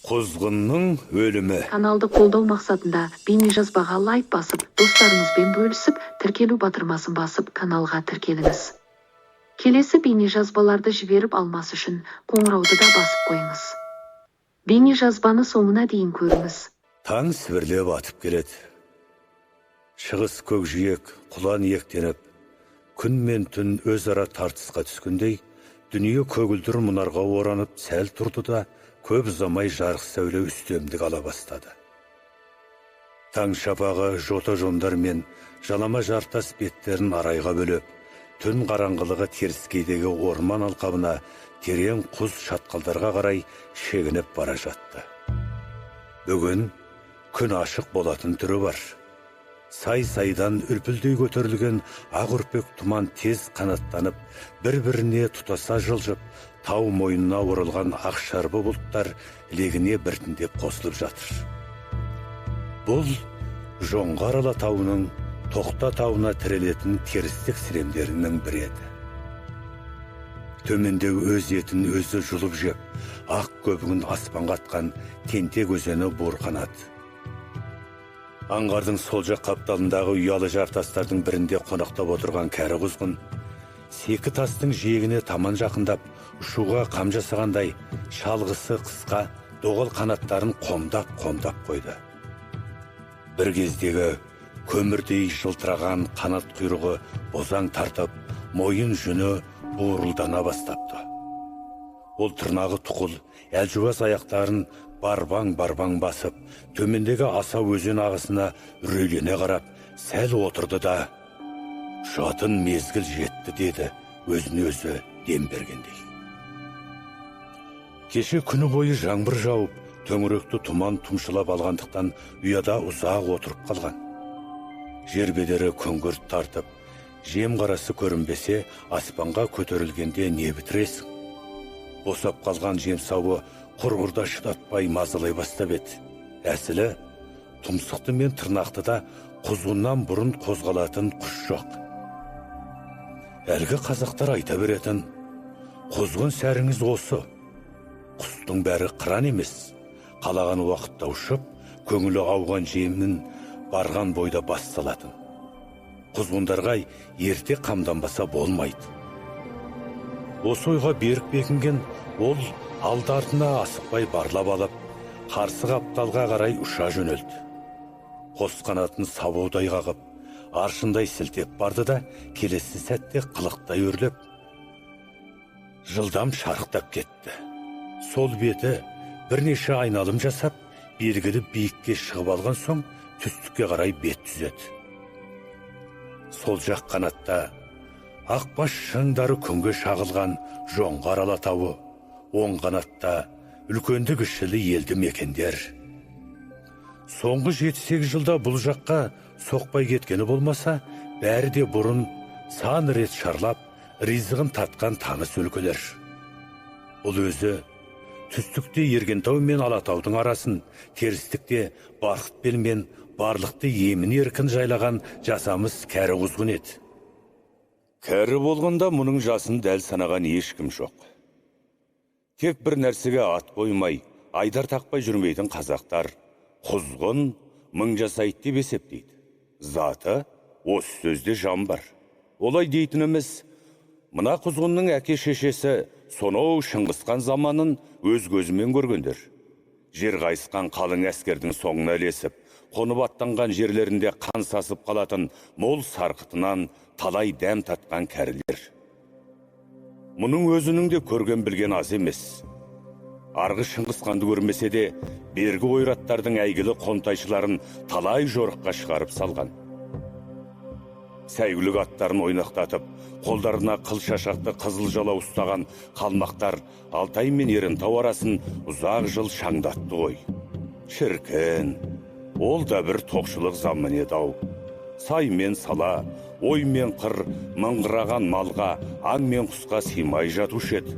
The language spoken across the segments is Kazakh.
Кузгуннун өлүмү. Каналды колдоо максатында бейне жазбага лайк басып, достарыңызбен бөлүсүп, тиркелүү батырмасын басып, каналга тиркелиңиз. Келесі бейне жазбаларды жиберип алмас үчүн коңурауды да басып коюңуз. Бейне жазбаны соңуна дейин көрүңүз. Таң сібірлеп атып келет. Шығыс көкжиек құлан ектеніп, күн мен түн өзара тартысқа түскендей, дүние көгілдір мұнарға оранып сәл тұрды да, көп ұзамай жарық сәуле үстемдік ала бастады. Таң шапағы жота жондар мен жалама жартас беттерін арайға бөліп, түн қараңғылығы теріскейдегі орман алқабына терең құз шатқалдарға қарай шегініп бара жатты. Бүгін күн ашық болатын түрі бар. Сай-сайдан үлпілдей көтерілген ақ үрпек тұман тез қанаттанып, бір-біріне тұтаса жылжып, тау мойнына орылған ақ шарбы бұлттар легіне біртіндеп қосылып жатыр. Бұл Жоңғар Алатауының Тоқта тауына тірелетін терістік сілемдерінің бірі еді. Төменде өз етін өзі жұлып жеп, ақ көбігін аспанға атқан тентек өзені буырқанады. Аңғардың сол жақ қапталындағы ұялы жартастардың бірінде қонақтап отырған кәрі құзғын, секі тастың жиегіне таман жақындап, ұшуға қам жасағандай, шалғысы қысқа доғал қанаттарын қомдап қойды. Бір кездегі көмірдей жылтыраған қанат құйрығы бозаң тартып, мойын жүні буырылдана бастапты. Ол тырнағы тұқыл, әлжуаз аяқтарын барбаң басып, төмендегі аса өзен ағысына үрейлене қарап, сәл отырды да, жатын мезгіл жетті деді, өзіне өзі дем бергендей. Кеше күні бойы жаңбыр жауып, төңіректі тұман тұмшылап алғандықтан ұяда ұзақ отырып қалған. Жер бедері күңгірт тартып, жем қарасы көрінбесе, аспанға көтерілгенде не бітіресің? Босап қалған жемсауы құрғырда шыдатпай мазалай бастап еді. Әсілі, тұмсықты мен тырнақты да құзғыннан бұрын қозғалатын құш жоқ. Әлгі қазақтар айта беретін, құзғын сәріңіз осы. Құстың бәрі қыран емес, қалаған уақытта ұшып, көңілі ауған жемнің барған бойда бас салатын. Құзғындарға ерте қамданбаса болмайды. Осы ойға берік бекінген ол алды-артына асықпай барлап алып, қарсы қапталға қарай ұша жөнелді. Қос қанатын сабаудай қағып, аршындай сілтеп барды да, келесі сәтте қылықтай өрлеп, жылдам шарықтап кетті. Сол беті бірнеше айналым жасап, белгілі биікке шығып алған соң, түстікке қарай бет түзеді. Сол жақ қанатта ақбас шыңдары күнге шағылған Жоңғар Алатауы, оң қанатта үлкенді кішілі елді мекендер. Соңғы 7-8 жылда бұл жаққа соқпай кеткені болмаса, бәрі де бұрын сан рет шарлап, ризығын татқан таныс өлкелер. Бұл өзі түстікте Ергентау мен Алатаудың арасын, терістікте Барқытбел мен Барлықты емін еркін жайлаған жасамыз кәрі құзғын еді. Кәрі болғанда мұның жасын дәл санаған ешкім жоқ. Тек бір нәрсеге ат қоймай, айдар тақпай жүрмейтін қазақтар құзғын мың жасайды деп есептейді. Заты осы сөзде жан бар. Олай дейтініміз, мына құзғынның әке шешесі сонау Шыңғысхан заманын өз көзімен көргендер. Жер қайысқан қалың әскердің соңына ілесіп, қонып аттанған жерлерінде қан сасып қалатын мол сарқытынан талай дәм татқан кәрілер. Мұның өзінің де көрген білген аз емес. Арғы Шыңғысханды көрмесе де, бергі ойраттардың әйгілі қонтайшыларын талай жорыққа шығарып салған. Сәйгүлік аттарын ойнақтатып, қолдарына қыл шашақты қызыл жала ұстаған қалмақтар Алтай мен Ерентау арасын ұзақ жыл шаңдатты ғой. Шіркін, ол да бір тоқшылық заман еді-ау. Сай мен сала, ой мен қыр, мыңғыраған малға, аң мен құсқа сыймай жатушы еді.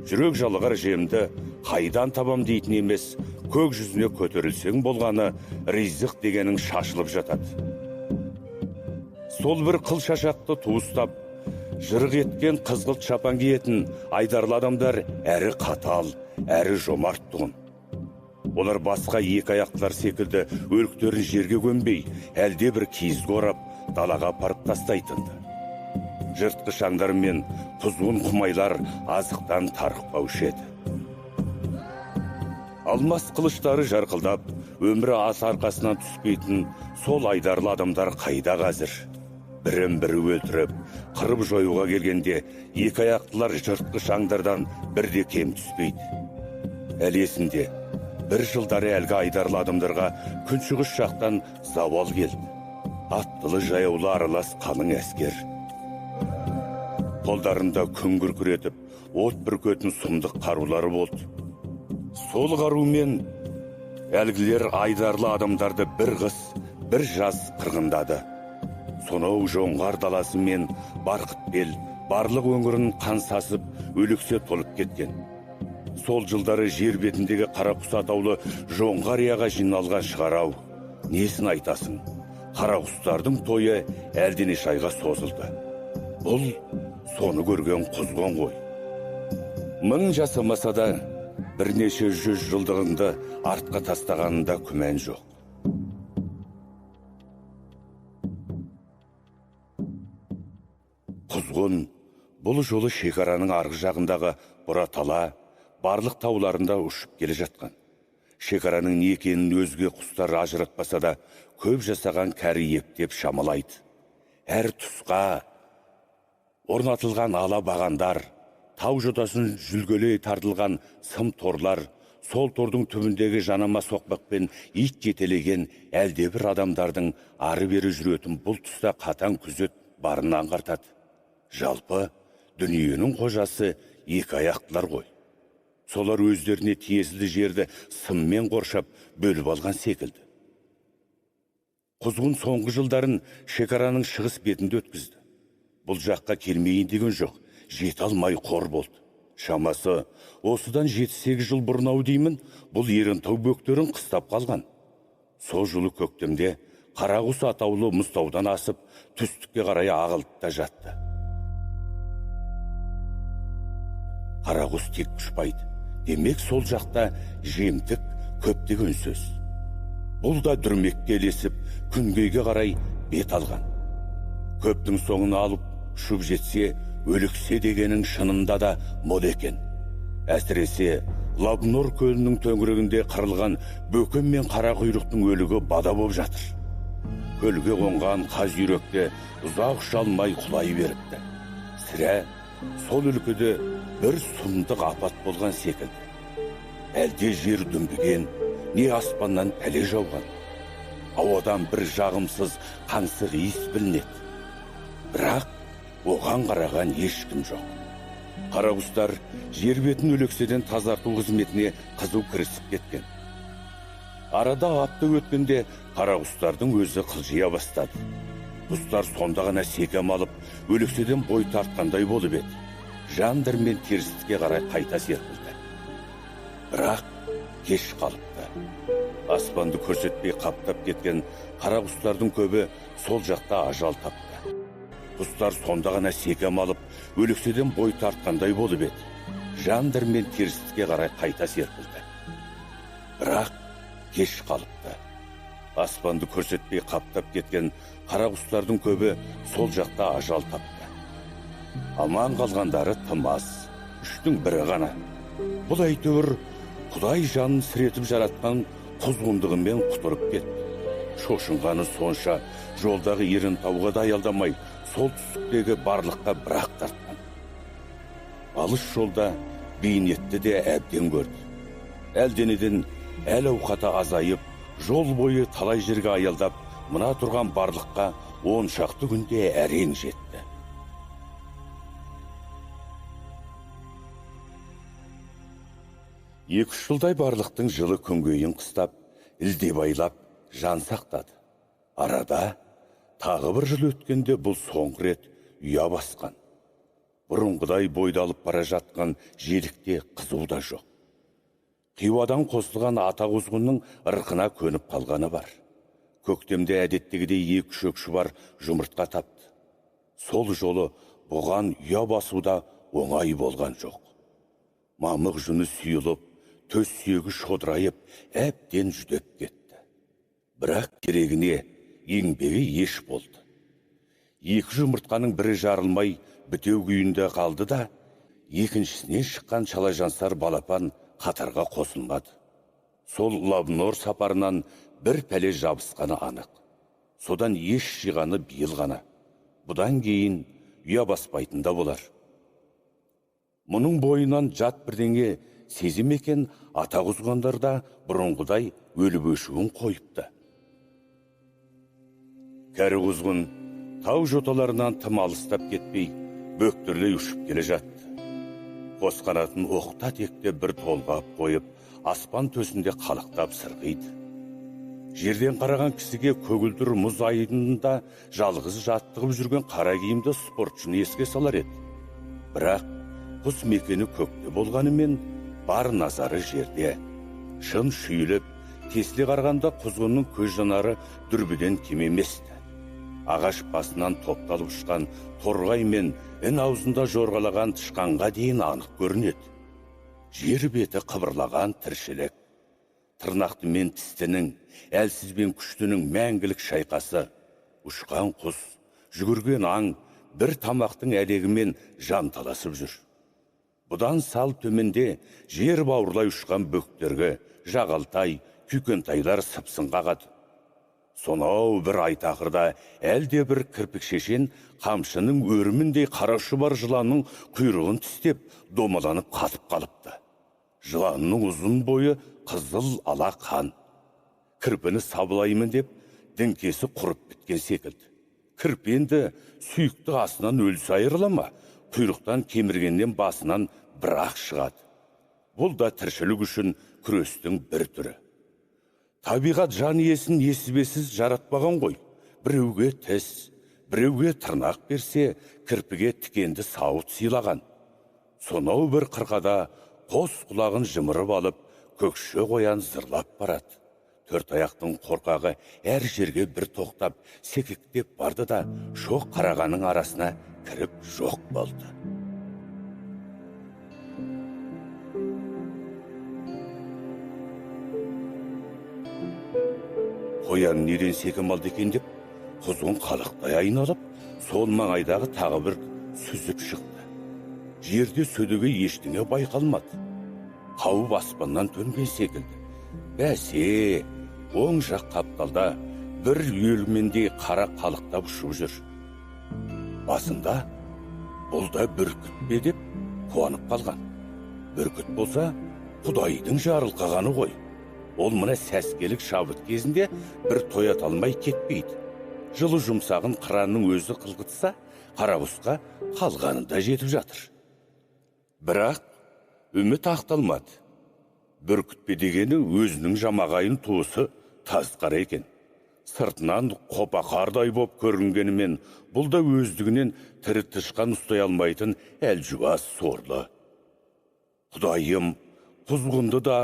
Жүрек жалығар жемді қайдан табам дейтін емес, көк жүзіне көтерілсең болғаны ризық дегенің шашылып жатады. Сол бір қыл шашақты туыстап, жырық еткен қызғылт шапан киетін айдарлы адамдар әрі қатал, әрі жомарт тұғын. Олар басқа екі аяқтылар секілді өліктерін жерге көмбей, әлде бір киізге орап, далаға апарып тастайтынды. Жыртқыш аңдар мен құзғын құмайлар азықтан тарықпаушы еді. Алмас қылыштары жарқылдап, өмірі ас арқасынан түспейтін сол айдарлы адамдар қайда қазір? Бірін-бірі өлтіріп, қырып жоюға келгенде, екі аяқтылар жыртқыш аңдардан бірде кем түспейді. Әлі есімде, бір жылдары әлгі айдарлы адамдарға күншығыс жақтан завал келді. Аттылы жаяулы аралас қалың әскер. Қолдарында күн күркіретіп, от бүркетін сұмдық қарулары болды. Сол қарумен әлгілер айдарлы адамдарды бір қыс, бір жаз қырғындады. Сонау жоңғар даласы мен Барқыт бел, барлық өңірін қан сасып, өліксе толып кеткен. Сол жылдары жер бетіндегі Қарақұс атаулы жоңғарияға жиналған шығарау. Несін айтасың? Қарақұстардың тойы әлдене шайға созылды. Бұл соны көрген құзғын ғой. Мың жасамаса да, бірнеше жүз жылдығында артқа тастағанында күмән жоқ. Құзғын бұл жолы шекараның арғы жағындағы Бұратала, барлық тауларында ұшып келе жатқан. Шекараның не екенін өзге құстар ажыратпаса да, көп жасаған кәрі ептеп шамалайды. Әр тұсқа орнатылған ала бағандар, тау жотасын жүлгелей тартылған сым торлар, сол тордың түбіндегі жанама соқпақпен ит жетелеген әлде бір адамдардың ары бері жүретін бұл тұста қатаң күзет барын аңғартады. Жалпы, дүниенің қожасы екі аяқтылар ғой. Солар өздеріне тиесілі жерді сыммен қоршап бөліп алған секілді. Құзғын соңғы жылдарын шекараның шығыс бетінде өткізді. Бұл жаққа келмейін деген жоқ, жете алмай қор болды. Шамасы, осыдан 7-8 жыл бұрын деймін, бұл Ерінтау бөктерін қыстап қалған. Сол жылы көктемде Қарақұс атаулы мұзтаудан асып, түстікке қарай ағылды да жатты. Қарақұс тек ұшпайды. Демек сол жақта жемтік көп деген сөз. Бұл да дүрмекке ілесіп, күнгейге қарай бет алған. Көптің соңын алып, ұшып жетсе, өліксе дегенің шынында да мол екен. Әсіресе Лабнор көлінің төңірегінде қырылған бөкен мен қарақұйрықтың өлігі бада боп жатыр. Көлге қонған қаз үйректе ұзақ шалмай құлай беріпті. Сірә сол өлкеде бір сұмдық апат болған секілді. Әлде жер дүмбіген, не аспаннан пәле жауған. Ауадан бір жағымсыз қаңсық иіс білінеді. Бірақ оған қараған ешкім жоқ. Қарақұстар жер бетін өлекседен тазарту қызметіне қызу кірісіп кеткен. Арада апта өткенде қарақұстардың өзі қылжия бастады. Құстар сонда ғана секем алып, өлекседен бой тартқандай болып еді. Жандыр мен терістікке қарай қайта серпілді. Бірақ кеш қалыпты. Аспанды көрсетпей қаптап кеткен қарақұстардың көбі сол жақта ажал тапты. Құстар сонда ғана секем алып, өлекседен бой тартқандай болып еді. Жандыр мен терістікке қарай қайта серпілді. Бірақ кеш қалыпты. Аспанды көрсетпей қаптап кеткен қарақұстардың көбі сол жақта ажал тапты. Аман қалғандары тым аз, 3-дің 1 ғана. Бұл әйтеуір Құдай жанын сіретіп жаратқан құзғындығымен құтырып кетті. Шошынғаны сонша жолдағы Ерінтауға да аялдамай, сол түстіктегі барлыққа бірақ тартқан. Алыс жолда бейнетті де әбден көрді. Әлденеден әл ауқаты азайып, жол бойы талай жерге аялдап, мына тұрған барлыққа 10 шақты күнде әрең жетті. 2-3 жылдай барлықтың жылы күнгейін қыстап, ілде байлап, жан сақтады. Арада тағы бір жыл өткенде бұл соңғы рет ұя басқан. Бұрынғыдай бойдалып бара жатқан желікте қызу да жоқ. Қиуадан қосылған ата құзғынның ырқына көніп қалғаны бар. Көктемде әдеттегідей 2-3 шұбар жұмыртқа тапты. Сол жолы бұған ұя басуда оңай болған жоқ. Мамық жүні сүйіліп, төс сүйегі шодырайып, әбден жүдеп кетті. Бірақ керегіне еңбегі еш болды. Екі жұмыртқаның бірі жарылмай бітеу күйінде қалды да, екіншісінен шыққан шалажансар балапан қатарға қосылмады. Сол Лабнор сапарынан бір пәле жабысқаны анық. Содан еш жиғаны биыл ғана. Бұдан кейін ұя баспайтында болар. Мұның бойынан жат бірдеңе сезім екен, ата құзғандар да бұрынғыдай өліп өшуін қойыпты. Кәрі құзғын тау жоталарынан тым алыстап кетпей, бөктірлей ұшып келе жатты. Қос қанатын оқта текте бір толғап қойып, аспан төсінде қалықтап сырғиды. Жерден қараған кісіге көгілдір мұз айдынында жалғыз жаттығып жүрген қара киімді спортшыны еске салар еді. Бірақ құс мекені көкте болғанымен, бар назары жерде. Шын шүйіліп, тесіле қарғанда құзғынның көз жанары дүрбіден кем еместі. Ағаш басынан топталып ұшқан торғай мен ін аузында жорғалаған тышқанға дейін анық көрінеді. Жер беті қыбырлаған тіршілік. Тырнақты мен тістінің, әлсіз бен күштінің мәңгілік шайқасы. Ұшқан құс, жүгірген аң, бір тамақтың әлегімен жанталасып жүр. Бұдан сал төменде жер бауырлай ұшқан бөктерге жағалтай, күйкентайлар сыпсын қағады. Сонау бір айтақырда әлде бір кірпік шешен қамшының өріміндей қарашы бар жыланның құйрығын тістеп, домаланып қатып қалыпты. Жыланның ұзын бойы қызыл ала қан. Кірпіні сабылаймын деп, діңкесі құрып біткен секілді. Кірпенді сүйікті асынан өлсі айырыла ма, құйрықтан кеміргеннен басынан бір-ақ шығады. Бұл да тіршілік үшін күрестің бір түрі. Табиғат жан иесін несібесіз жаратпаған ғой. Біреуге тіс, біреуге тырнақ берсе, кірпіге тікенді сауыт сыйлаған. Сонау бір қырқада қос құлағын жымырып алып, көкше қоян зырлап барады. Төрт аяқтың қорқағы әр жерге бір тоқтап, секектеп барды да, шоқ қарағаның арасына кіріп жоқ болды. Қоян неден секем алды екен деп, құзғын қалықтай айналып, сол маңайдағы тағы бір сүзіп шықты. Жерде сөдіге ештеңе байқалмады. Қауып аспаннан төнген секілді. Бәсе, оң жақ қапталда бір үйелмендей қара қалықтап ұшып жүр. Басында бұл да бүркіт пе деп қуанып қалған. Бүркіт болса, Құдайдың жарылқағаны ғой. Ол мына сәскелік шабыт кезінде бір тоят алмай кетпейді. Жылы жұмсағын қыранның өзі қылғытса, қарақұсқа қалғанында жетіп жатыр. Бірақ үміт ақталмады. Бүркітпе дегені өзінің жамағайын туысы Тазқара екен. Сыртынан қопа қардай боп көрінгенімен, бұл да өздігінен тірі тышқан ұстай алмайтын әлжуаз сорлы. Құдайым құзғынды да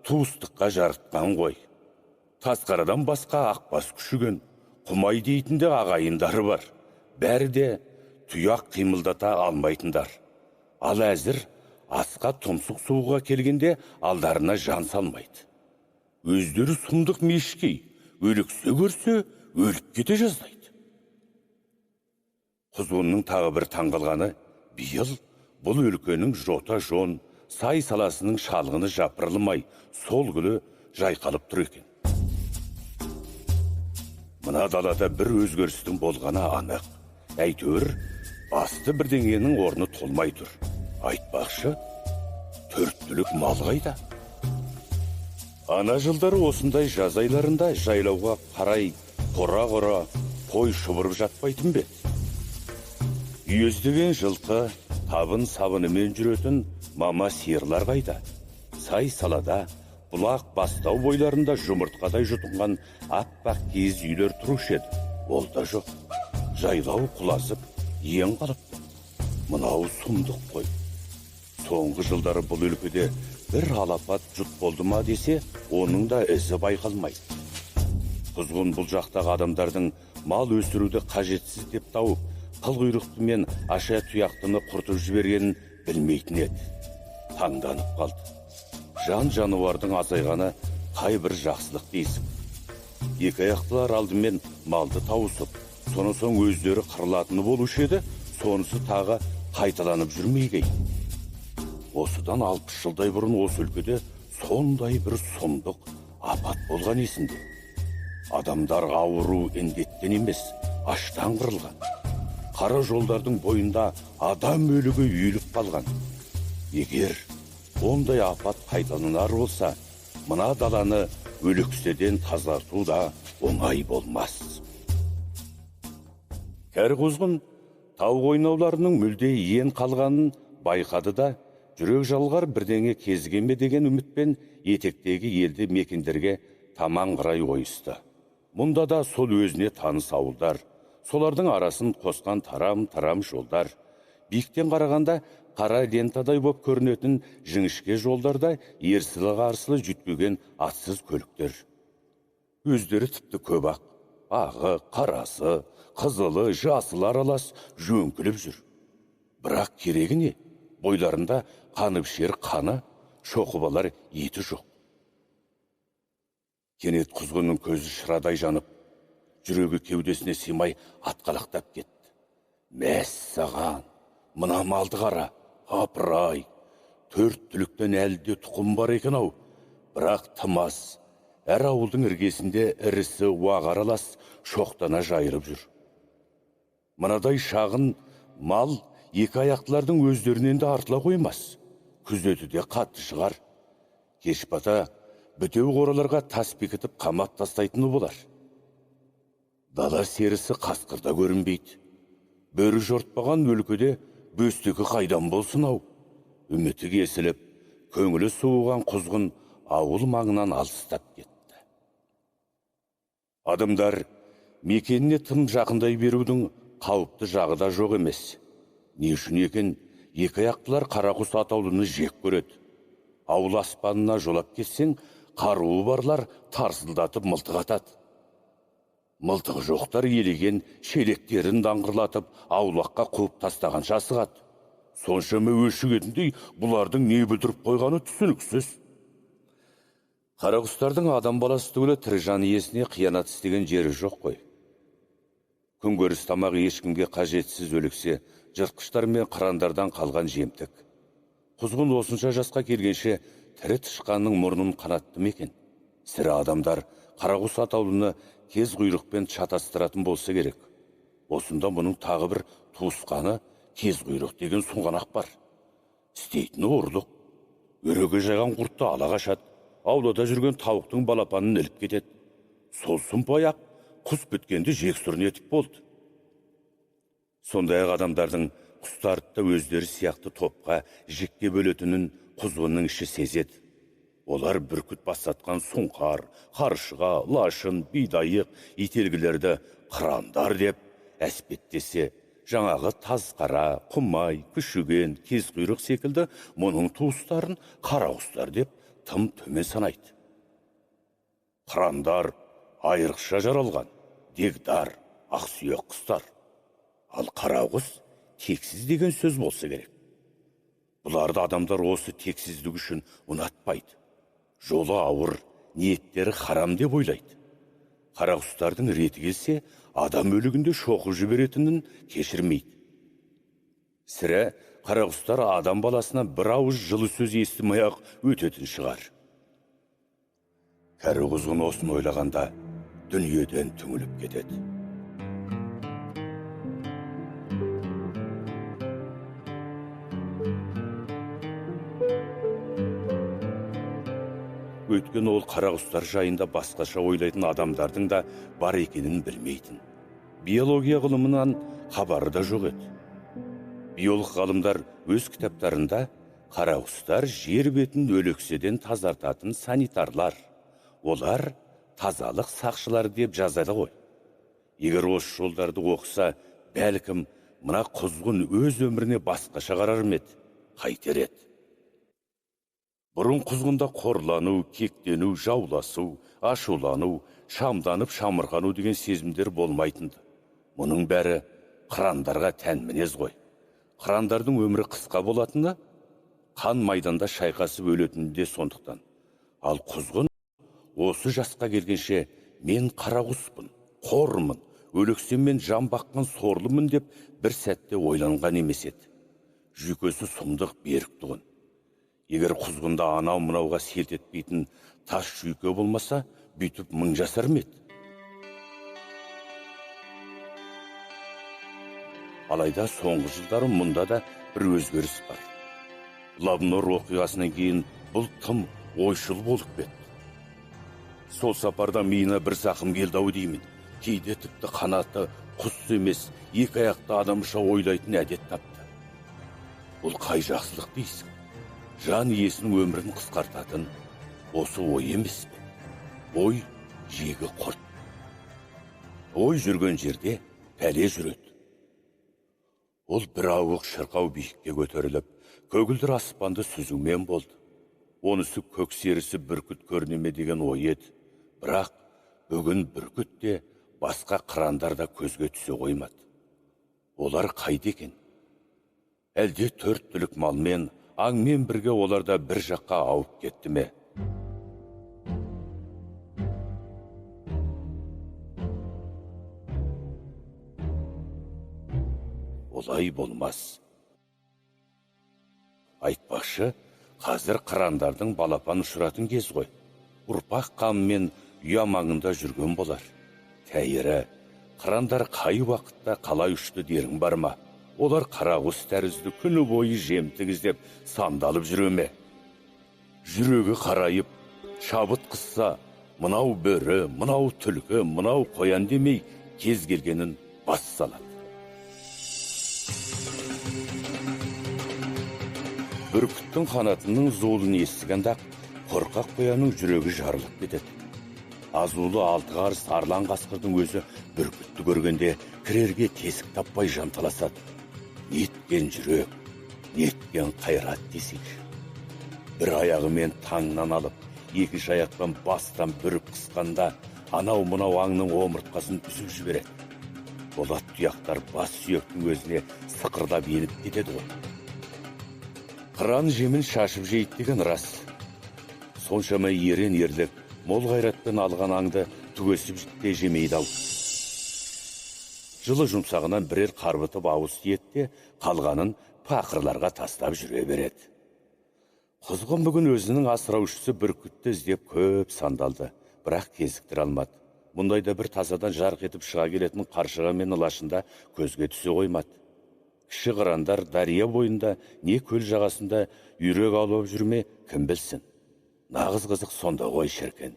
туыстыққа жарытқан ғой. Тазқарадан басқа Ақбас күшіген, Құмай дейтінде ағайындары бар. Бәрі де тұяқ қимылдата алмайтындар. Ал әзір асқа тұмсық суға келгенде алдарына жан салмайды. Өздері сұмдық мешкей, өліксе көрсе, өліп кете жаздайды. Құзғынның тағы бір таңғалғаны, биыл бұл өлкенің жота жон, сай саласының шалғыны жапырылмай, сол күлі жайқалып тұр екен. Мына далада бір өзгерістің болғаны анық. Әйтеуір, басты бірдеңенің орны толмай тұр. Айтпақшы, төрт түлік мал қайда? Ана жылдары осындай жаз айларында жайлауға қарай қора-қора қой шұбырып жатпайтын бе? Үйездеген жылқы, табын сабынымен жүретін мама сиырлар қайда? Сай салада, бұлақ бастау бойларында жұмыртқадай жұтынған аппақ киіз үйлер тұрушы еді. Ол да жоқ. Жайлау құлазып, ең қалыпты. Мынау сұмдық қой. Соңғы жылдары бұл өлкеде бір алапат жұт болды ма десе, оның да ізі байқалмайды. Құзғын бұл жақтағы адамдардың мал өсіруді қажетсіз деп тауып, қыл-құйрықты мен аша тұяқтыны құртып жібергенін білмейтін еді. Таңданып қалды. жан жануардың азайғаны қай бір жақсылық дейсің. Екі аяқтылар алдымен малды тауысып, соны соң өздері қырылатыны болушы еді, сонысы тағы қайталанып жүрмейгей. Осыдан 60 жылдай бұрын осы өлкеде сондай бір сұмдық апат болған есінде. Адамдар ауру індеттен емес, аштан қырылған. Қара жолдардың бойында адам өлігі үйіліп қалған. Егер ондай апат қайталанар болса, мына даланы өлікседен тазарту да оңай болмас. Кәрі құзғын тау қойнауларының мүлде иен қалғанын байқады да, жүрек жалғар бірдеңе кезгеме деген үмітпен етектегі елді мекендерге таман қарай ойысты. Мұнда да сол өзіне таныс ауылдар, солардың арасын қосқан тарам-тарам жолдар. Биіктен қарағанда қара лентадай боп көрінетін жіңішке жолдарда ерсілі-қарсылы жүтпеген атсыз көліктер. Өздері тіпті көп ақ, ағы, қарасы, қызылы, жасылы аралас жөңкіліп жүр. Бірақ керегі не? Бойларында қанып шер қаны, шоқыбалар еті жоқ. Кенет құзғынның көзі шырадай жанып, жүрегі кеудесіне симай атқалақтап кетті. Мәссаған, мына малды қара, апырай, 4 түліктен әлде тұқым бар екен-ау. Бірақ тымас, әр ауылдың іргесінде ірісі уағаралас шоқтана жайырып жүр. Мынадай шағын мал екі аяқтылардың өздерінен де артыла қоймас. Күзеті де қатты шығар. Кеш бата бітеу қораларға тас бекітіп қамап тастайтыны болар. Дала серісі қасқырда көрінбейді. Бөрі жортпаған өлкеде бөстігі қайдан болсын-ау. Үміті кесіліп, көңілі суыған құзғын ауыл маңынан алыстап кетті. Адамдар мекеніне тым жақындай берудің қауіпті жағы да жоқ емес. Не үшін екен, екі аяқтылар қарақұс атаулыны жек көреді. Ауыл аспанына жолап кетсең, қаруы барлар тарсылдатып мылтық атады. Мылтығы жоқтар елеген шелектерін даңғырлатып, аулаққа қуып тастаған жасығады. Соншама өшігетіндей бұлардың не бүлдіріп қойғаны түсініксіз. Қарақұстардың адам баласы түгілі тірі жан иесіне қиянат істеген жері жоқ қой. Күнкөріс тамағы ешкімге қажетсіз өліксе, жыртқыштар мен қырандардан қалған жемтік. Құзғын осынша жасқа келгенше тірі тышқанның мұрнын қанатты мекен. Сірі адамдар қарақұс атаулыны кез құйрықпен шатастыратын болса керек. Осында мұның тағы бір туысқаны кез құйрық деген сұңғанақ бар. Істейтіні ұрлық. Өреге жайған құртты ала қашады. Аулада жүрген тауықтың балапанын іліп кетеді. Сол сұмпай-ақ құс біткенде жексұрын етіп болды. Сондай-ақ адамдардың құстарды да өздері сияқты топқа жікке бөлетінін құзғынның іші сезеді. Олар бүркіт басатқан сұңқар, қаршыға, лашын, бидайық, ителгілерді қырандар деп әспеттесе, жаңағы тазқара, құмай, күшіген, кезқұйрық секілді мұның туыстарын қарақұстар деп тым төмен санайды. Қырандар айрықша жаралған, дегдар, ақсүйек құстар. Ал қарақұс тексіз деген сөз болса керек. Бұларды адамдар осы тексіздік үшін ұнатпайды. Жолы ауыр, ниеттері харам деп ойлайды. Қарақұстардың реті келсе, адам өлігінде шоқы жіберетінін кешірмейді. Сірә қарақұстар адам баласына бір ауыз жылы сөз естімей-ақ өтетін шығар. Кәрі құзғын осын ойлағанда дүниеден түңіліп кетеді. Өткен ол қарақұстар жайында басқаша ойлайтын адамдардың да бар екенін білмейтін. Биология ғылымынан хабары да жоқ еді. Биолог ғалымдар өз кітаптарында қарақұстар жер бетін өлекседен тазартатын санитарлар, олар тазалық сақшылар деп жазады ғой. Егер осы жолдарды оқыса, бәлкім мына құзғын өз өміріне басқаша қарар ма еді, қайтер еді. Бұрын құзғында қорлану, кектену, жауласу, ашулану, шамданып шамырғану деген сезімдер болмайтынды. Мұның бәрі қырандарға тән мінез ғой. Қырандардың өмірі қысқа болатыны, қан майданда шайқасып өлетіні де сондықтан. Ал құзғын осы жасқа келгенше мен қарақұспын, қормын, өлексем мен жан баққан сорлымын деп бір сәтте ойланған емес еді. Жүйкесі сұмдық берік тұғын. Егер құзғында анау мынауға селт етпейтін тас жүйке болмаса, бүйтіп мың жасар ма еді? Алайда соңғы жылдары мұнда да бір өзгеріс бар. Лабнор оқиғасынан кейін бұл тым ойшыл болып кетті. Сол сапарда миына бір зақым келді-ау деймін. Кейде тіпті қанаты құс емес, екі аяқты адамша ойлайтын әдет тапты. Бұл қай жақсылық дейсің? Жан иесінің өмірін қысқартатын осы ой емес пе? Ой жегі құрт. Ой жүрген жерде пәле жүреді. Ол бір ауық шырқау биікке көтеріліп, көгілдір аспанды сүзумен болды. Онысы көк серісі бүркіт көрінеме деген ой еді. Бірақ бүгін бүркіт те басқа қырандар да көзге түсе қоймады. Олар қайда екен? Әлде төрт түлік малмен, аңмен бірге оларда бір жаққа ауып кетті ме? Олай болмас. Айтпақшы, қазір қырандардың балапан ұшыратын кез ғой. Ұрпақ қамымен ұя маңында жүрген болар. Тәйірі, қырандар қай уақытта қалай ұшты дерің бар ма? Олар қарағұс тәрізді күні бойы жем тігіздеп сандалып жүре ме? Жүрегі қарайып, шабыт қысса, мынау бөрі, мынау түлкі, мынау қоян демей кез келгенін бас салады. Бүркіттің қанатының зуылын естігенде-ақ қорқақ қоянның жүрегі жарылып кетеді. Азулы алты қарыс арлан қасқырдың өзі бүркітті көргенде кірерге тесік таппай жанталасады. Неткен жүрек, неткен қайрат десейші. Бір аяғымен таңнан алып, екінші аяқтан бастан бүріп қысқанда, анау мынау аңның омыртқасын үзіп жібереді. Болат тұяқтар бас сүйектің өзіне сықырдап еніп кетеді ғой. Қыран жемін шашып жейді деген рас. Соншама ерен ерлік, мол қайратпен алған аңды түгесіп те жемейді-ау. Жылы жұмсағынан бірер қарбытып ауыз тиетте, қалғанын пақырларға тастап жүре береді. Құзғын бүгін өзінің асыраушысы бүркітті іздеп көп сандалды, бірақ кезіктіре алмады. Мұндайда бір тазадан жарқ етіп шыға келетін қаршыға мен ылашында көзге түсе қоймады. Кіші қырандар дария бойында, не көл жағасында үйрек алып жүрме, кім білсін. Нағыз қызық сонда ғой шіркін.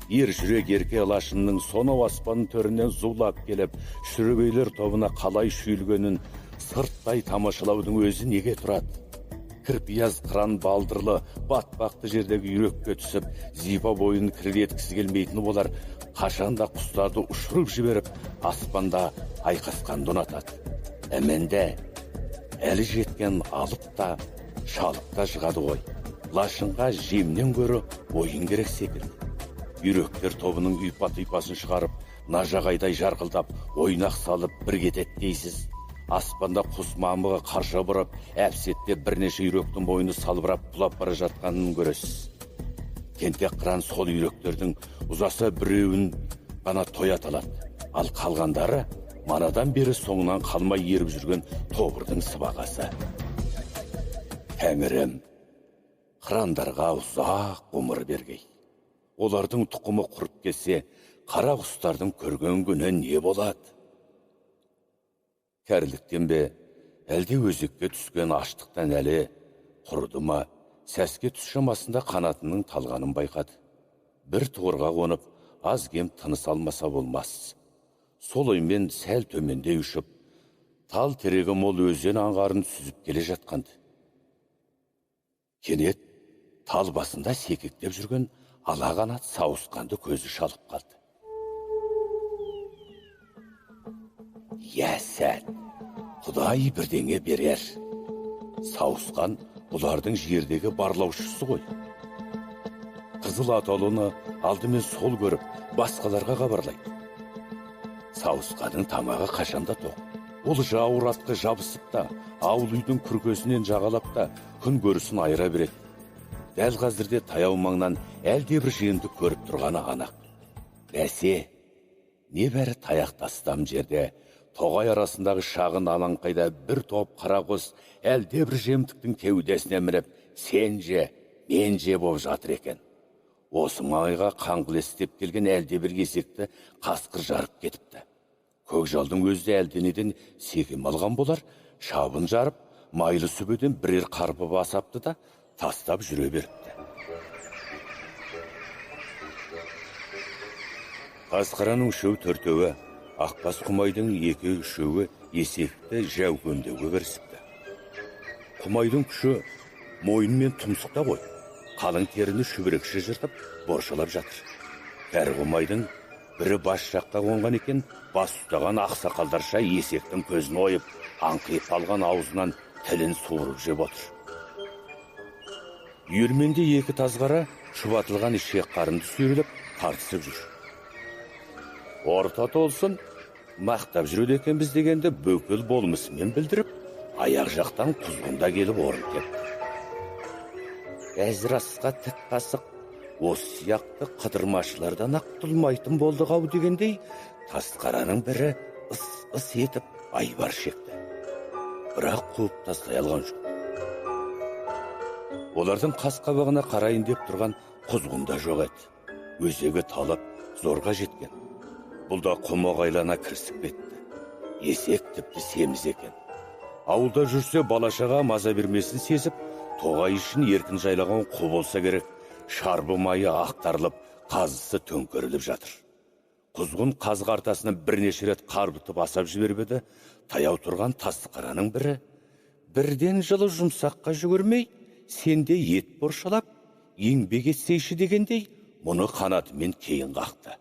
Ер жүрек ерке ылашынның сонау аспан төрінен зулап келіп, шүрегейлер тобына қалай шүйілгенін сырттай тамашалаудың өзі неге тұрады? Кірпияз қыран балдырлы, батпақты жердегі үйрекке түсіп, зипа бойын кіргеткісі келмейтіні болар, қашанда құстарды ұшырып жіберіп, аспанда айқасқанды ұнатады. Әменде әлі жеткен алып та, шалып та жығады ғой. Лашынға жемнен көрі ойын керек секілді. Үйректер тобының ұйпа-түйпасын шығарып, нажағайдай жарқылдап, ойнақ салып бір кетеді дейсіз. Аспанда құс мамығы қарша бұрап, әпсетте бірнеше үйректің бойыны салбырап құлап бара жатқанын көресіз. Тентек қыран сол үйректердің ұзаса біреуін ғана тоят алады. Ал қалғандары манадан бері соңынан қалмай еріп жүрген тобырдың сыбағасы. Тәңірім, қырандарға ұзақ ғұмыр бергей. Олардың тұқымы құрып кетсе, қара құстардың көрген күні не болады? Кәріліктен бе, әлде өзекке түскен аштықтан әлі құрды ма, сәске түс шамасында қанатының талғанын байқады. Бір тұғырға қонып, аз кем тыныс алмаса болмас. Сол оймен сәл төменде ұшып, тал терегі мол өзен аңғарын сүзіп келе жатқанды. Кенет тал басында секектеп жүрген ала қанат сауысқанды көзі шалып қалды. Ясәт, Құдай бірдеңе берер. Сауысқан бұлардың жердегі барлаушысы ғой. Қызыл атаулыны алдымен сол көріп, басқаларға хабарлайды. Сауысқанның тамағы қашанда тоқ. ол жауыр атқа жабысып та, ауыл үйдің күркесінен жағалап та күн көрісін айыра береді. Дәл қазірде таяу маңнан әлде бір жиынды көріп тұрғаны анық. Бәсе, небәрі таяқ тастам жерде, тоғай арасындағы шағын алаңқайда бір топ қарақұс әлде бір жемтіктің кеудесіне мініп, сен же, мен же боп жатыр екен. Осы маңайға қаңғылестеп келген әлде бір есекті қасқыр жарып кетіпті. Көкжалдың өзі әлденеден секем алған болар, шабын жарып, майлы сүбеден бірер қарпы басапты да тастап жүре беріпті. Қасқараның үшеу төртеуі, Ақбас Құмайдың екі үшеуі есекті жәукөндеуге кірісіпті. Құмайдың күші мойын мен тұмсықта қой, қалың теріні шүбірекші жыртып боршалап жатыр. Кәрі Құмайдың бірі бас жаққа қонған екен, бас ұстаған ақсақалдарша есектің көзін ойып, аңқиып алған аузынан тілін суырып жеп отыр. Үйірменде екі тазғара шұбатылған ішек қарынды сүйрелеп тартысып жүр. Орта толсын, мақтап жүреді екенбіз дегенде бөкіл болмысымен білдіріп, аяқ жақтан Құзғында келіп орын тепті. Әзір асқа тік қасық, осы сияқты қыдырмашылардан ақ тұлмайтын болдық ау дегендей, Тазқараның бірі ыс етіп айбар шекті. Бірақ қуып тастай алған жоқ. Олардың қас қабағына қарайын деп тұрған Құзғында жоқ еді. Өзегі талып, зорға жеткен. Бұл да құмағайлана кірісіп кетті. Есек тіпті семіз екен. Ауылда жүрсе балашаға маза бермесін сезіп, тоғай ішін еркін жайлаған қу болса керек, шарбы майы ақтарылып, қазысы төңкеріліп жатыр. Құзғын қазғы артасына бірнеше рет қарбытып асап жібербеді, таяу тұрған Тазқараның бірі, бірден жылы жұмсаққа жүгірмей, сенде ет боршалап, еңбек етсейші дегендей, мұны қанатымен кейін қақты.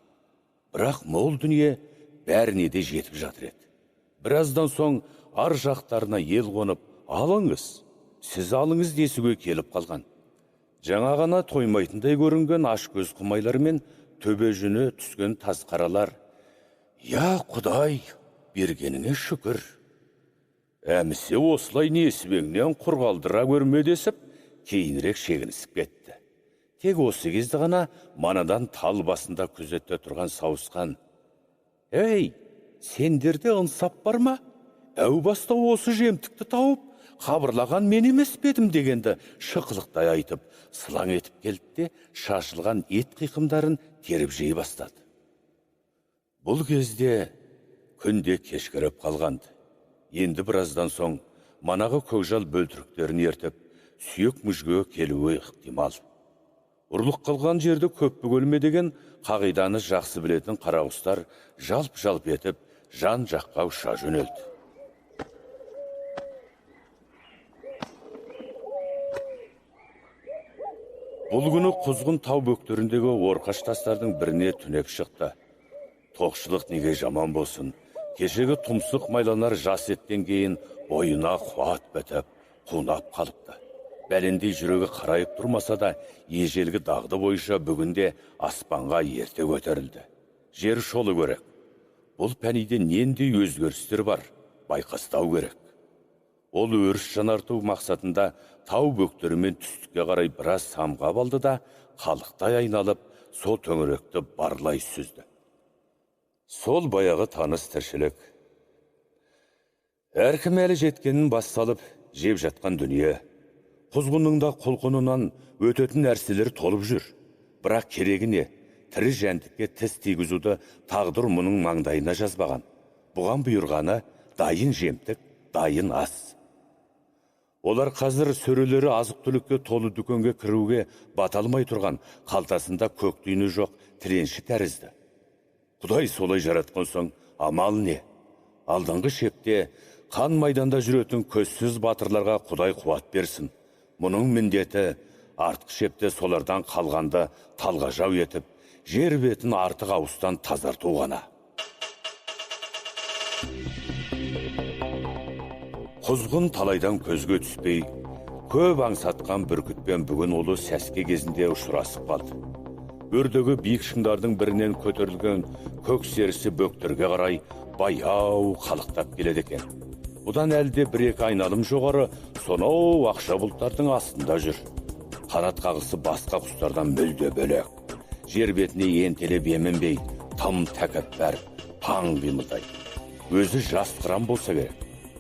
Бірақ мол дүние бәріне де жетіп жатыр еді. Біраздан соң ар жақтарына ел қонып, алыңыз, сіз алыңыз десуге келіп қалған. Жаңа ғана тоймайтындай көрінген ашкөз Құмайлар мен төбе жүні түскен Тазқаралар. Я Құдай, бергеніңе шүкір. Әмісе осылай несібеңнен құр қалдыра көрме десіп, кейінірек шегінісіп кетті. Тек осы кезде ғана манадан тал басында күзетте тұрған сауысқан. Ей, сендерде ынсап бар ма? Әу баста осы жемтікті тауып, қабырлаған мен емес бедім дегенді шықылықтай айтып, сылаң етіп келді де шашылған ет қиқымдарын теріп жей бастады. Бұл кезде күнде кешкіріп қалғанды. Енді біраздан соң манағы көкжал бөлтіріктерін ертіп, сүйек мүжге келуі ықтимал. Ұрлық қылған жерді көп бөгелме деген қағиданы жақсы білетін қарағұстар жалп-жалп етіп, жан жаққа ұша жөнелді. Бұл күні Құзғын тау бөктеріндегі орқаш тастардың біріне түнеп шықты. Тоқшылық неге жаман болсын, кешегі тұмсық майланар жас еттен кейін бойына қуат бітіп, қунап қалыпты. Бәлендей жүрегі қарайып тұрмаса да, ежелгі дағды бойынша бүгінде аспанға ерте көтерілді. Жер шолы көрек. Бұл пәниде нендей өзгерістер бар, байқастау керек. Ол өріс жанарту мақсатында тау бөктерімен түстікке қарай біраз самғап алды да, қалықтай айналып, сол төңіректі барлай сүзді. Сол баяғы таныс тіршілік. Әркім әлі жеткенін бас салып, жеп жатқан дүние. Құзғынның да құлқынынан өтетін нәрселер толып жүр. Бірақ керегіне, тірі жәндікке тіс тигізуді тағдыр мұның маңдайына жазбаған. Бұған бұйырғаны дайын жемтік, дайын ас. Олар қазір сөрелері азық-түлікке толы дүкенге кіруге баталмай тұрған, қалтасында көк түйіні жоқ тіренші тәрізді. Құдай солай жаратқан соң, амал не? Алдыңғы шепте қан майданда жүретін көзсіз батырларға Құдай қуат берсін. Мұның міндеті артқы шепте солардан қалғанды талғажау етіп, жер бетін артық ауыстан тазарту ғана. Құзғын талайдан көзге түспей, көп аңсатқан бүркітпен бүгін олы сәске кезінде ұшырасып қалды. Өрдегі биік шыңдардың бірінен көтерілген көк серісі бөктерге қарай баяу қалықтап келеді екен. Бұдан әлде бір-екі айналым жоғары сонау ақша бұлттардың астында жүр. Қанат қағысы басқа құстардан мүлде бөлек. Жер бетіне ентелеп емінбей, тым тәкаппар, паң қимылдайды. Өзі жас қыран болса керек.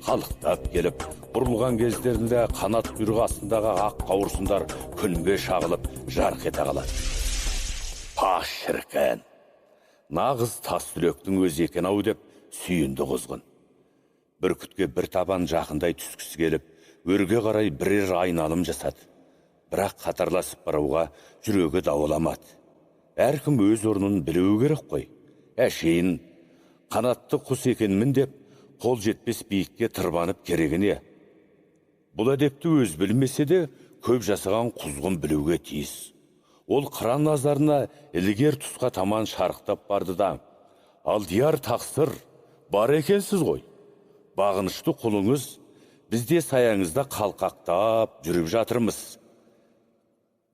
Қалықтап келіп, бұрылған кездерінде қанат құйрығы астындағы ақ қауырсындар күнге шағылып, жарқ ете қалады. Паш шіркін! Нағыз тас түлектің өзі екен-ау деп сүйінді құзғын. Бүркітке бір табан жақындай түскісі келіп, өрге қарай бірер айналым жасады. Бірақ қатарласып баруға жүрегі дауаламады. Әркім өз орнын білуі керек қой. Әшейін қанатты құс екенмін деп, қол жетпес биікке тырбанып керегіне. Бұл әдепті өз білмесе де, көп жасаған құзғын білуге тиіс. Ол қыран назарына ілгер тұсқа таман шарықтап барды да, алдияр тақсыр, бар екенсіз ғой. Бағынышты құлыңыз, бізде саяңызда қалқақтап жүріп жатырмыз.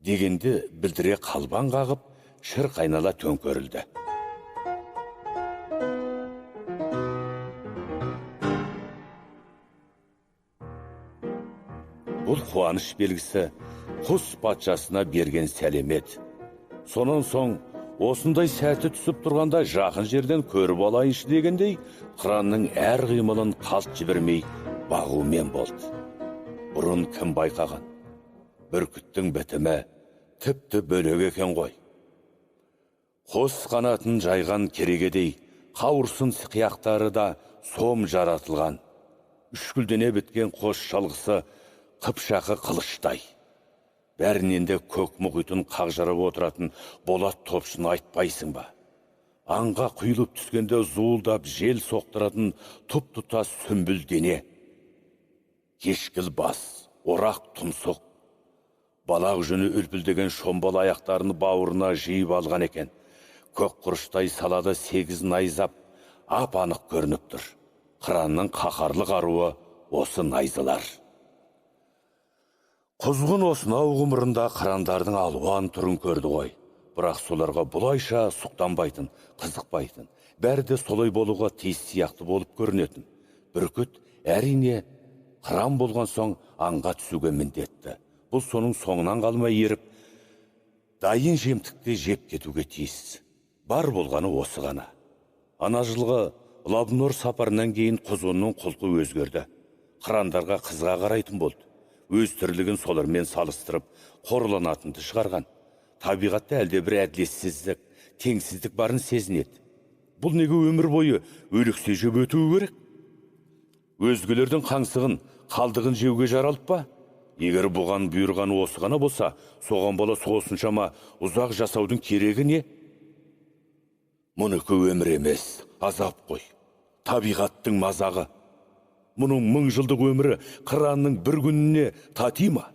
Дегенде білдіре қалбан қағып, шырқ айнала төңкерілді. Бұл қуаныш белгісі құс патшасына берген сәлемет. Сонан соң, осындай сәті түсіп тұрғанда жақын жерден көріп алайыншы дегендей, қыранның әр қимылын қалт жібермей бағумен болды. Бұрын кім байқаған? Бүркіттің бітімі тіпті бөлек екен ғой. Қос қанатын жайған керегедей, қауырсын қияқтары да сом жаратылған. Үшкілдене біткен қос шалғысы қыпшақы қылыштай. Бәрінен де көк мұхитын қақжарып отыратын болат топшыны айтпайсың ба? Аңға құйылып түскенде зуылдап жел соқтыратын тұп-тұтас сүмбіл дене. Кешкіл бас, орақ тұмсық. Балақ жүні үлпілдеген шомбал аяқтарını бауырына жиып алған екен. Көк құрыштай салады 8 найзап, ап-анық көрініп тұр. Қыранның қақарлы қаруы осы найзалар. Құзғын осынау ғұмырында қырандардың алуан түрін көрді ғой. Бірақ соларға бұлайша сұқтанбайтын, қызықпайтын, бәрі де солай болуға тиіс сияқты болып көрінетін. Бүркіт әрине қыран болған соң аңға түсуге міндетті. Бұл соның соңынан қалмай еріп, дайын жемтікте жеп кетуге тиіс. Бар болғаны осы ғана. Ана жылғы Лабнор сапарынан кейін құзғынның құлқы өзгерді. Қырандарға қызға қарайтын болды. Өз түрлігін солармен салыстырып, қорланатынды шығарған. Табиғатта әлде бір әділетсіздік, теңсіздік барын сезінеді. Бұл неге өмір бойы өліксе жеп өтуі керек? Өзгелердің қаңсығын, қалдығын жеуге жаралып па? Егер бұған бұйырғаны осы ғана болса, соған бола осыншама ұзақ жасаудың керегі не? Мұныкі өмір емес, азап қой. Табиғаттың мазағы. Мұның 1000 жылдық өмірі қыранның бір күніне тати ма?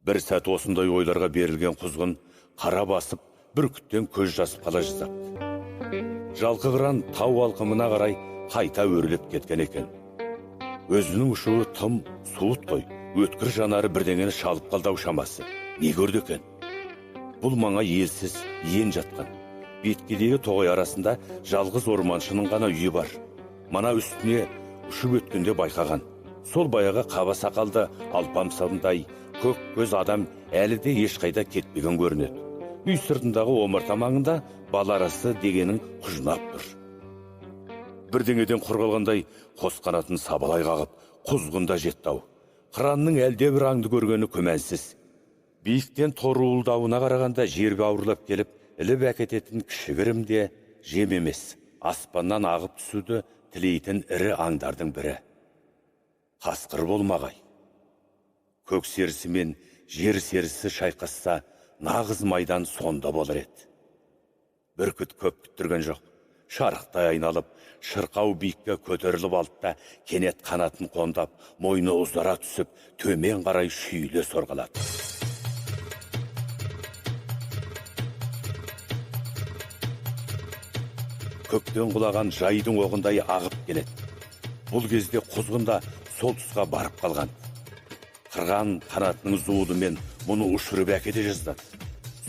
Бір сәт осындай ойларға берілген құзғын қара басып, бүркіттен көз жасып қала жаздапты. Жалқы қыран тау алқымына қарай қайта өрлеп кеткен екен. Өзінің ұшуы тым суыт қой, өткір жанары бірдеңені шалып қалдау шамасы. Не көрді екен? Бұл маңа елсіз, ен жатқан. Беткедегі тоғай арасында жалғыз орманшының ғана үйі бар. Мана үстіне ұшып өткенде байқаған. Сол баяғы қаба сақалды алпамсандай көк көз адам әлі де ешқайда кетпеген көрінеді. Үй сыртындағы омарта маңында баларасы дегенің құжынап тұр. Бірдеңеден қорғалғандай қос қанатын сабалай қағып, құзғында жетті-ау. Қыранның әлде бір аңды көргені күмәнсіз. Биіктен торуылдауына қарағанда жерге ауырлап келіп, іліп әкететін кішігірім де жем емес. Аспаннан ағып түсуді тілейтін ірі аңдардың бірі. Қасқыр болмағай. Көк серісі мен жер серісі шайқасса, нағыз майдан сонда болар еді. Бүркіт көп күттірген жоқ. Шарықтай айналып, шырқау биікке көтеріліп алды да, кенет қанатын қондап, мойны ұзара түсіп, төмен қарай шүйіле сорғалады. Көктен құлаған жайдың оғындай ағып келеді. Бұл кезде құзғында сол тұсқа барып қалған. Қырған қанатының зуылымен мұны ұшырып әкете жаздады.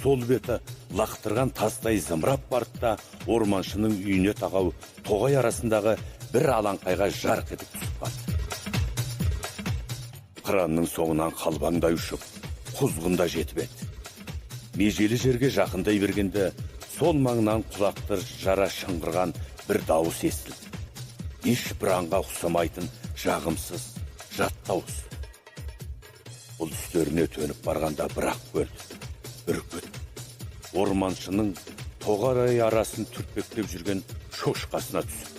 сол беті лақтырған тастай зымырап барды да орманшының үйіне тақау тоғай арасындағы бір алаңқайға жарқ етіп түсіп қалды. Қыранның соңынан қалбаңдай ұшып, құзғында жетіп еді. Межелі жерге жақындай бергенде сол маңнан құлақты жара шыңғырған бір дауыс естілді. Ешбір аңға ұқсамайтын жағымсыз, жат дауыс. Бұл үстеріне төніп барғанда бірақ көрді. Бүркіт, орманшының тоғарай арасын түртпектеп жүрген шошқасына түсіп.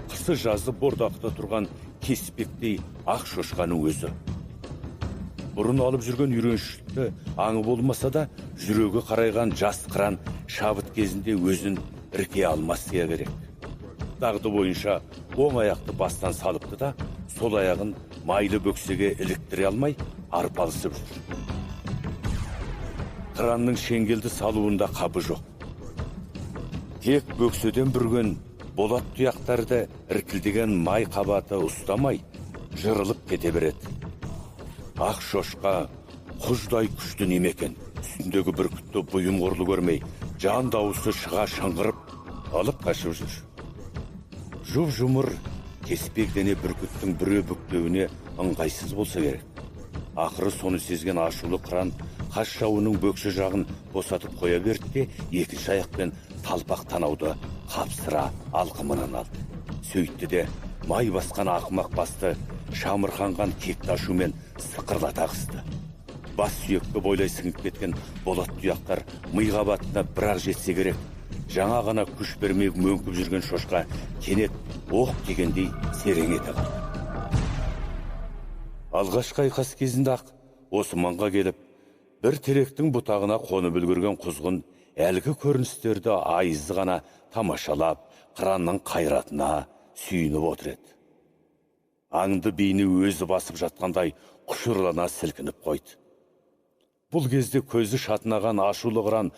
Қысы жазы бордақта тұрған кеспектей ақ шошқаның өзі. Бұрын алып жүрген үйреншілікті аңы болмаса да, жүрегі қарайған жас қыран шабыт кезінде өзін ірке алмас керек. Дағды бойынша оң аяқты бастан салыпты да, сол аяғын майлы бөксеге іліктіре алмай арпалысып жүр. Қыранның шеңгелді салуында қабы жоқ. Тек бөкседен бүрген болат тұяқтарды іркілдеген май қабаты ұстамай жырылып кете береді. Ақ шошқа құждай күшті немекен, үстіндегі бүркітті бұйым ғұрлы көрмей, жан дауысы шыға шыңғырып алып қашып жүр. Жұп-жұмыр кеспек-дене бүркіттің бүрі бүктеуіне ыңғайсыз болса керек. Ақыры соны сезген ашулы қыран қас жауының бөкші жағын босатып қоя берді де, екінші аяқпен талпақ танауды қапсыра алқымынан алды. Сөйтті де май басқан ақымақ басты шамырқанған кекті ашумен сықырлата қысты. Бас сүйекті бойлай сіңіп кеткен болат тұяқтар ми қабатына бірақ жетсе керек. Жаңа ғана күш бермей мөңкіп жүрген шошқа кенет оқ дегендей серең ете қалды. Алғашқы айқас кезінде ақ осы маңға келіп, бір теректің бұтағына қонып үлгерген құзғын әлгі көріністерді айызы ғана тамашалап, қыранның қайратына сүйініп отыр еді. Аңды бейні өзі басып жатқандай құшырлана сілкініп қойды. Бұл кезде көзі шатынаған ашулы қыран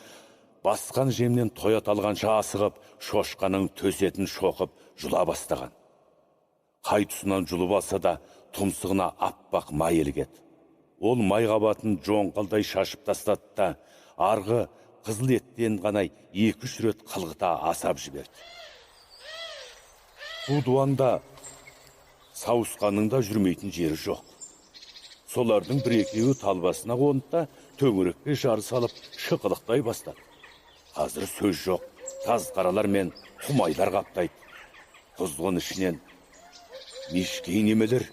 басқан жемнен тоят алғанша асығып, шошқаның төсетін шоқып жұла бастаған. Қай тұсынан жұлып алса да тұмсығына аппақ май елгеді. Ол май қабатын жоңғалдай шашып тастады да, арғы қызыл еттен ғана 2-3 рет қылғыта асап жіберді. Бұл дуанда сауысқанның да жүрмейтін жері жоқ. Солардың бір-екеуі талбасына қонды да төңірекке жары салып шықылықтай бастады. Қазір сөз жоқ, таз қаралар мен құмайлар қаптайды. Құзғын ішінен мешкей немелер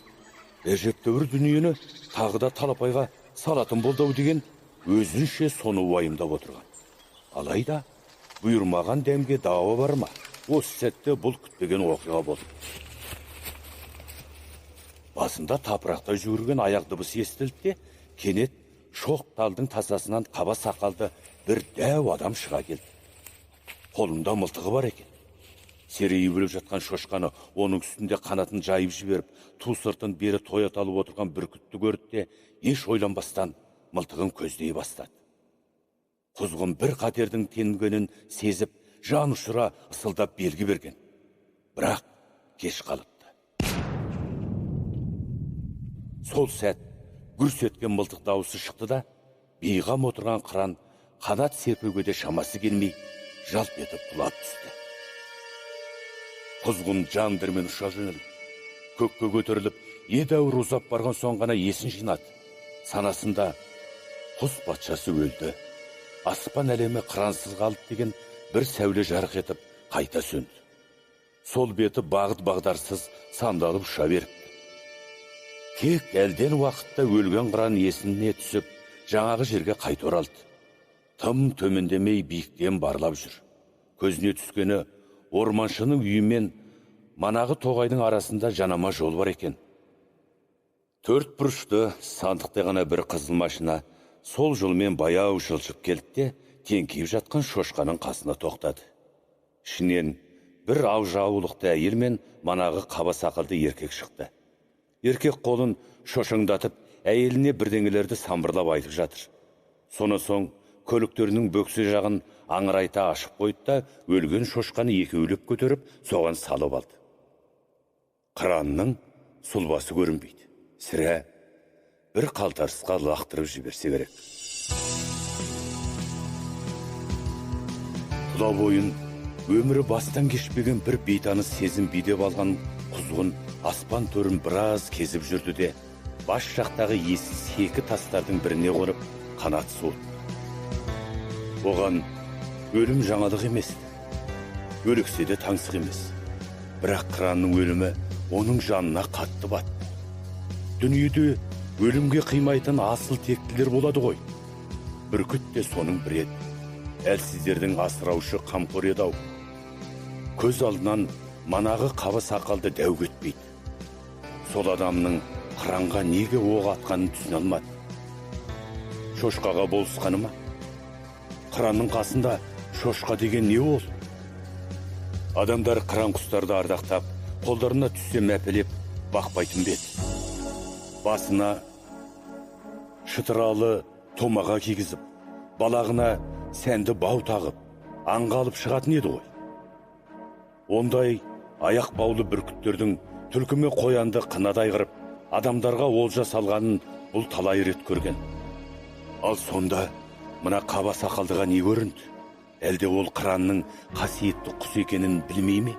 әжептәуір дүниені тағы да талапайға салатын болды деген өзінше соны уайымдап отырған. Алайда бұйырмаған дәмге дауа бар ма? Осы сәтте бұл күтпеген оқиға болды. Басында тапырақта жүгірген аяқ дыбысы естілді де, кенет шоқ талдың тасасынан қаба сақалды бір дәу адам шыға келді. Қолында мылтығы бар екен. Серейіп өліп жатқан шошқаны оның үстінде қанатын жайып жіберіп, ту сыртын бері тоят алып отырған бүркітті көрді де, еш ойланбастан мылтығын көздей бастады. Құзғын бір қатердің төнгенін сезіп, жан ұшыра ысылдап белгі берген. Бірақ кеш қалыпты. Сол сәт гүрс еткен мылтық дауысы шықты да, бейғам отырған қыран қанат серпуге де шамасы келмей, жалп етіп құлап түсті. Құзғын жан дірмен ұша жөнеліп, көкке көтеріліп, едәуір ұзап барған соң ғана есін жинады. Санасында құс патшасы өлді, аспан әлемі қырансыз қалды деген бір сәуле жарық етіп қайта сөнді. Сол беті бағыт-бағдарсыз сандалып ұша беріпті. Тек әлден уақытта өлген қыран есіне түсіп, жаңағы жерге қайта оралды. Тым төмендемей биіктен барлап жүр. Көзіне түскені орманшының үйі мен манағы тоғайдың арасында жанама жол бар екен. Төрт бұрышты сандықтай ғана бір қызыл машина сол жолмен баяу жылжып келді де, теңкиіп жатқан шошқаның қасына тоқтады. Ішінен бір аужаулықты әйел мен манағы қаба сақалды еркек шықты. Еркек қолын шошыңдатып, әйеліне бірдеңелерді самбырлап айтып жатыр. Соны соң көліктерінің бөксе жағын аңырайта ашып қойды да, өлген шошқаны екеулеп көтеріп, соған салып алды. Қыранның сұлбасы көрінбейді. Сірә бір қалтарысқа лақтырып жіберсе керек. Тұла бойын өмірі бастан кешпеген бір бейтаныс сезім бидеп алған құзғын аспан төрін біраз кезіп жүрді де, бас жақтағы ессіз екі тастардың біріне қонып қанат суытты. Оған өлім жаңалық емес, өліксе де таңсық емес. Бірақ қыранның өлімі оның жанына қатты батты. Дүниеде өлімге қимайтын асыл тектілер болады ғой. Бүркіт те соның бір еді. Әлсіздердің асыраушы қамқор еді ау. Көз алдынан манағы қаба сақалды дәу кетпейді. Сол адамның қыранға неге оқ атқанын түсіне алмады. Шошқаға болысқаны ма? Қыранның қасында шошқа деген не ол? Адамдар қыран құстарды ардақтап, қолдарына түссе мәпелеп бақпайтын бет. Басына шытыралы томаға кигізіп, балағына сәнді бау тағып, аңға алып шығатын еді ғой. Ондай аяқ баулы бүркіттердің түлкі мен қоянды қынадай қырып, адамдарға олжа салғанын бұл талай рет көрген. Ал сонда мына қаба сақалдыға не көрінді? Әлде ол қыранның қасиетті құс екенін білмей ме?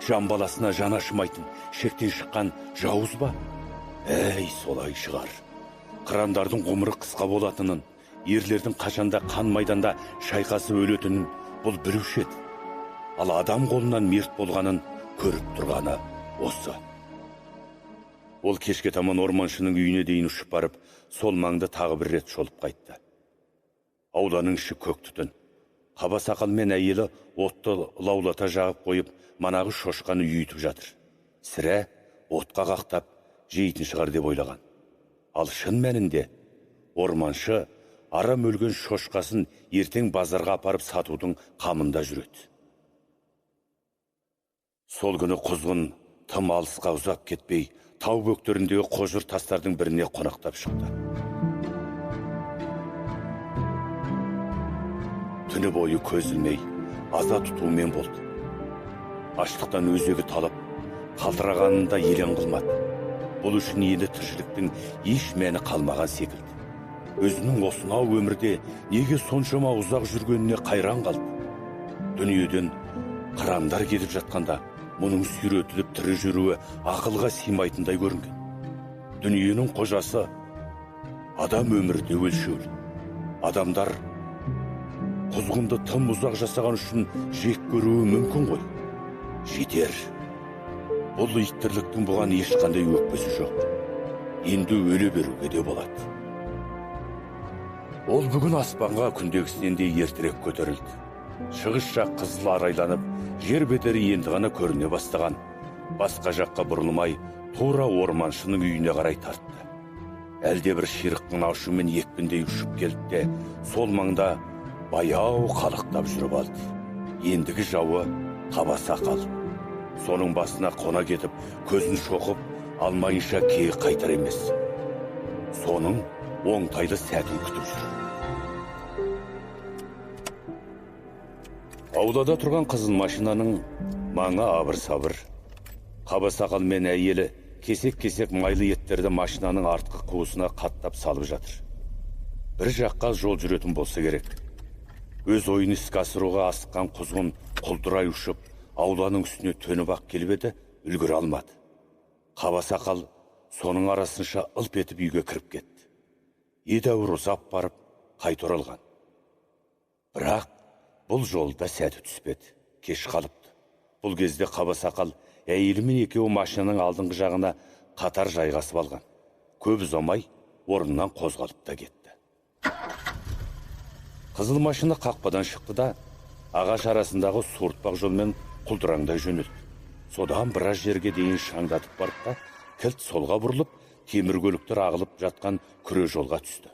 Жан баласына жан ашымайтын, шектен шыққан жауыз ба? Әй, солай шығар. Қырандардың ғұмыры қысқа болатынын, ерлердің қашанда қан майданда шайқасы өлетінін бұл білуші еді. Ал адам қолынан мерт болғанын көріп тұрғаны осы. Ол кешке таман орманшының үйіне дейін ұшып барып, сол маңды тағы бір рет шолып қайтты. Ауданның іші көк түтін. Қаба сақал мен әйелі отты лаулата жағып қойып, манағы шошқаны үйітіп жатыр. Сірә отқа қақтап жейтін шығар деп ойлаған. Ал шын мәнінде орманшы арам өлген шошқасын ертең базарға апарып сатудың қамында жүреді. Сол күні құзғын тым алысқа ұзап кетпей, тау бөктеріндегі қожыр тастардың біріне қонақтап шықты. Түні бойы көз ілмей, аза тұтумен болды. Аштықтан өзегі талып, қалтырағанында елең қылмады. Бұл үшін енді тіршіліктің еш мәні қалмаған секілді. Өзінің осынау өмірде неге соншама ұзақ жүргеніне қайран қалды. Дүниеден қырандар кетіп жатқанда, мұның сүйретіліп тірі жүруі ақылға сыймайтындай көрінген. Дүниенің қожасы адам өмірде өлшеулі. Адамдар құзғынды тым ұзақ жасаған үшін жек көруі мүмкін ғой. Жетер. Бұл иттірліктің бұған ешқандай өкпесі жоқ. Енді өле беруге де болады. Ол бүгін аспанға күндегісінен де ертерек көтерілді. Шығыс жақ қызыл арайланып, жер бедері енді ғана көріне бастаған. Басқа жаққа бұрылмай, тура орманшының үйіне қарай тартты. Әлде бір ширықтың ашумен екпіндей ұшып келді де, сол маңда баяу қалықтап жүріп алды. Ендігі жауы қаба сақал. Соның басына қона кетіп, көзін шоқып, алмайынша кей қайтар емес. Соның оңтайлы сәтін күтіп жүр. Аулада тұрған қызыл машинаның маңы абыр-сабыр. Қаба сақал мен әйелі кесек-кесек майлы еттерді машинаның артқы қуысына қаттап салып жатыр. Бір жаққа жол жүретін болса керек. Өз ойын іске асыруға асыққан құзғын құлдырай ұшып, ауланың үстіне төніп ақ келіп еді, үлгіре алмады. Қаба сақал соның арасынша ылп етіп үйге кіріп кетті. Едәуір ұзап барып, қайта оралған. Бірақ бұл жолда сәті түспеді, кеш қалыпты. Бұл кезде қаба сақал әйелімен екеуі машинаның алдыңғы жағына қатар жайғасып алған. Көп ұзамай орнынан қозғалып та кетті. Қызыл машина қақпадан шықты да, ағаш арасындағы суыртпақ жолмен құлдыраңдай жөнелді. Содан біраз жерге дейін шаңдатып барып та, кілт солға бұрылып, темір көліктер ағылып жатқан күре жолға түсті.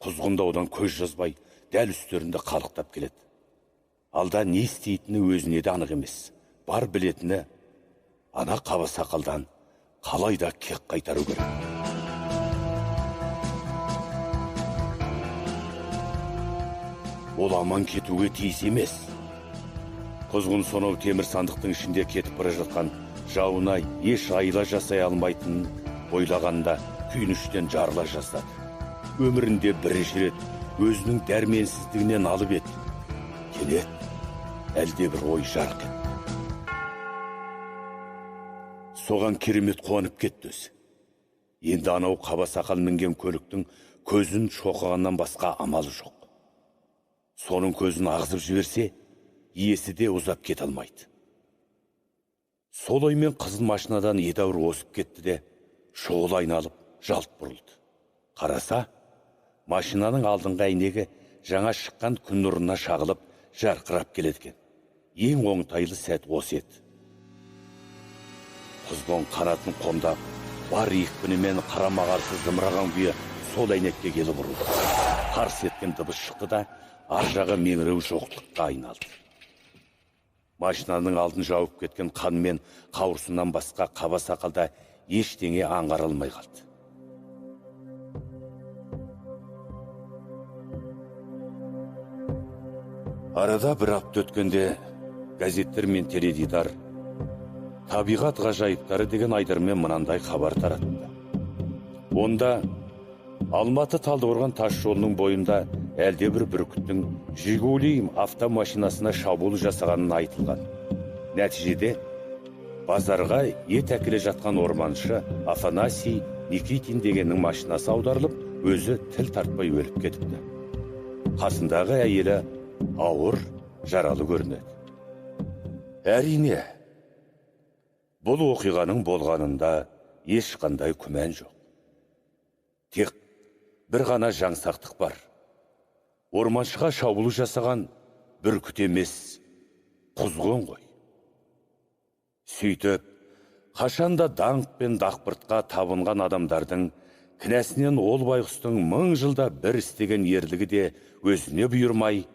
Құзғын да одан көз жазбай, дәл үстерінде қалықтап келеді. Алда не істейтіні өзіне де анық емес. Бар білетіні ана қаба сақалдан қалайда кек қайтару керек. Ол аман кетуге тиіс емес. Құзғын сонау темір сандықтың ішінде кетіп бара жатқан жауына еш айла жасай алмайтынын ойлағанда күйініштен жарыла жаздады. Өмірінде бірінші рет өзінің дәрменсіздігінен алып еді. Кенет әлде бір ой жарқ етті. Соған керемет қуанып кетті өзі. Енді анау қаба сақал мінген көліктің көзін шоқығаннан басқа амалы жоқ. Соның көзін ағызып жіберсе, иесі де ұзап кете алмайды. Сол оймен қызыл машинадан едәуір осып кетті де, шұғыл айналып, жалт бұрылды. Қараса, машинаның алдыңғы әйнегі жаңа шыққан күн нұрына шағылып, жарқырап келеді екен. Ең оңтайлы сәт осы еді. Құзғын қанатын қомдап, бар екпінімен қарама-қарсы зымыраған күйі сол әйнекке келіп ұрылды. Қарс еткен дыбыс шықты да, ар жағы меңіреу жоқтыққа айналды. Машинаның алдын жауып кеткен қан мен қауырсыннан басқа қаба сақалда ештеңе аңғарылмай қалды. Арада бір апта өткенде газеттер мен теледидар табиғат ғажайыптары деген айдармен мынандай хабар таратты. Онда Алматы Талдықорған тас жолының бойында әлде бір бүркіттің Жигули автомашинасына шабуыл жасағанын айтылған. Нәтижеде базарға ет әкеле жатқан орманшы Афанасий Никитин дегеннің машинасы аударылып, өзі тіл тартпай өліп кетіпті. Қасындағы әйелі ауыр жаралы көрінеді. Әрине, бұл оқиғаның болғанында ешқандай күмән жоқ. Тек бір ғана жаңсақтық бар. Орманшыға шабуыл жасаған бүркіт емес, құзғын ғой. Сөйтіп, қашанда даңқ пен дақпыртқа табынған адамдардың кінәсінен ол байғұстың 1000 жылда бір істеген ерлігі де өзіне бұйырмай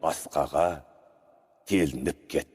басқаға телініп кетті.